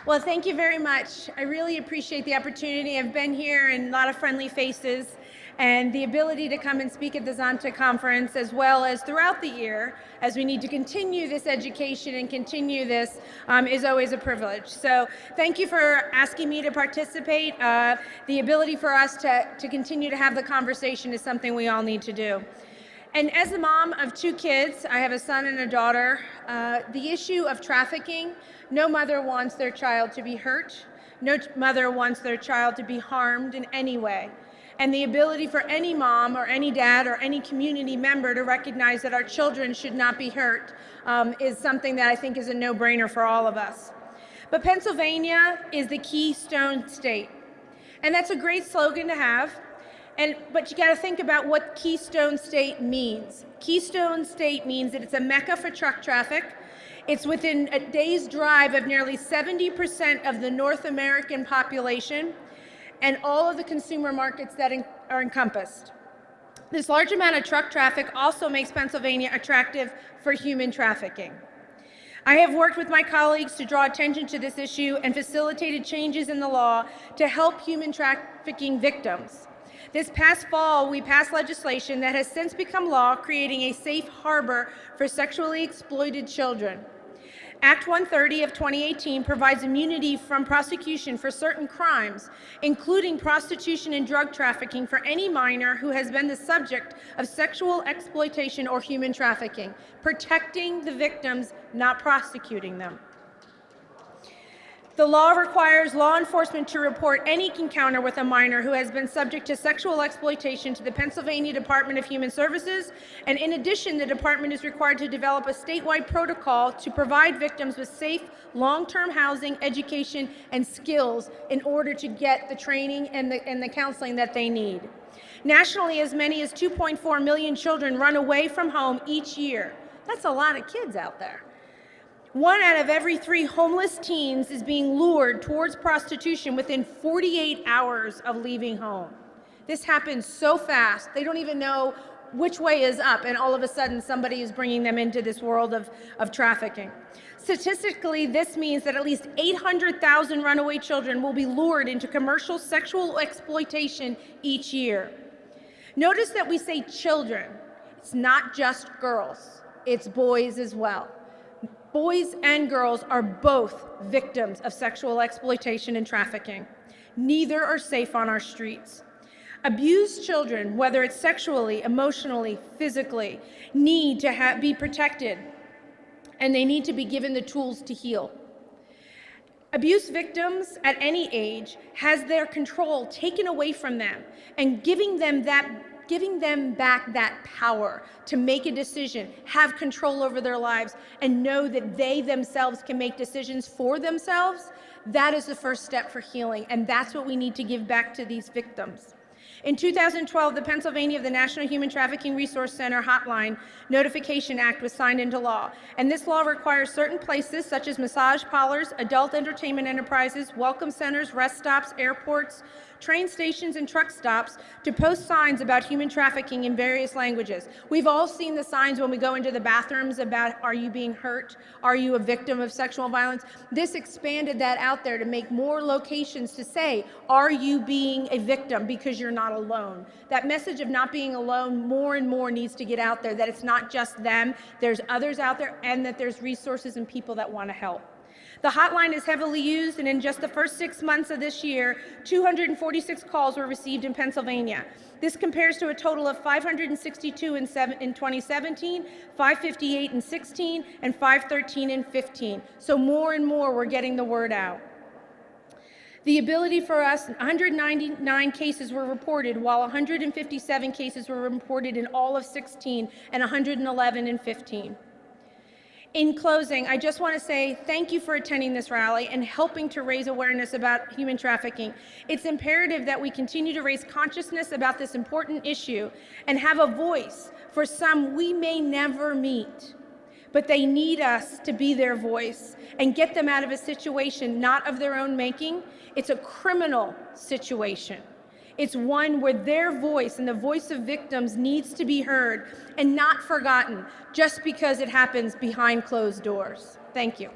Well, thank you very much. I really appreciate the opportunity. I've been here and a lot of friendly faces, and the ability to come and speak at the Zonta conference, as well as throughout the year, as we need to continue this education and continue this, is always a privilege. So thank you for asking me to participate. The ability for us to continue to have the conversation is something we all need to do. And as a mom of 2 kids, I have a son and a daughter, the issue of trafficking, no mother wants their child to be hurt. No mother wants their child to be harmed in any way. And the ability for any mom or any dad or any community member to recognize that our children should not be hurt is something that I think is a no-brainer for all of us. But Pennsylvania is the keystone state. And that's a great slogan to have. But you got to think about what Keystone State means. Keystone State means that it's a mecca for truck traffic. It's within a day's drive of nearly 70% of the North American population and all of the consumer markets that are encompassed. This large amount of truck traffic also makes Pennsylvania attractive for human trafficking. I have worked with my colleagues to draw attention to this issue and facilitated changes in the law to help human trafficking victims. This past fall, we passed legislation that has since become law, creating a safe harbor for sexually exploited children. Act 130 of 2018 provides immunity from prosecution for certain crimes, including prostitution and drug trafficking for any minor who has been the subject of sexual exploitation or human trafficking, protecting the victims, not prosecuting them. The law requires law enforcement to report any encounter with a minor who has been subject to sexual exploitation to the Pennsylvania Department of Human Services, and in addition, the department is required to develop a statewide protocol to provide victims with safe, long-term housing, education, and skills in order to get the training and the counseling that they need. Nationally, as many as 2.4 million children run away from home each year. That's a lot of kids out there. 1 out of every 3 homeless teens is being lured towards prostitution within 48 hours of leaving home. This happens so fast, they don't even know which way is up, and all of a sudden somebody is bringing them into this world of trafficking. Statistically, this means that at least 800,000 runaway children will be lured into commercial sexual exploitation each year. Notice that we say children. It's not just girls, it's boys as well. Boys and girls are both victims of sexual exploitation and trafficking. Neither are safe on our streets. Abused children, whether it's sexually, emotionally, physically, need to be protected, and they need to be given the tools to heal. Abuse victims at any age has their control taken away from them, and giving them back that power to make a decision, have control over their lives, and know that they themselves can make decisions for themselves, that is the first step for healing, and that's what we need to give back to these victims. In 2012, the Pennsylvania National Human Trafficking Resource Center Hotline Notification Act was signed into law, and this law requires certain places such as massage parlors, adult entertainment enterprises, welcome centers, rest stops, airports, train stations, and truck stops to post signs about human trafficking in various languages. We've all seen the signs when we go into the bathrooms about, are you being hurt? Are you a victim of sexual violence? This expanded that out there to make more locations to say, are you being a victim because you're not alone? That message of not being alone more and more needs to get out there, that it's not just them, there's others out there, and that there's resources and people that want to help. The hotline is heavily used, and in just the first 6 months of this year, 246 calls were received in Pennsylvania. This compares to a total of 562 in 2017, 558 in 16, and 513 in 15. So more and more we're getting the word out. The ability for us, 199 cases were reported, while 157 cases were reported in all of 16 and 111 in 15. In closing, I just want to say thank you for attending this rally and helping to raise awareness about human trafficking. It's imperative that we continue to raise consciousness about this important issue and have a voice for some we may never meet, but they need us to be their voice and get them out of a situation not of their own making. It's a criminal situation. It's one where their voice and the voice of victims needs to be heard and not forgotten just because it happens behind closed doors. Thank you.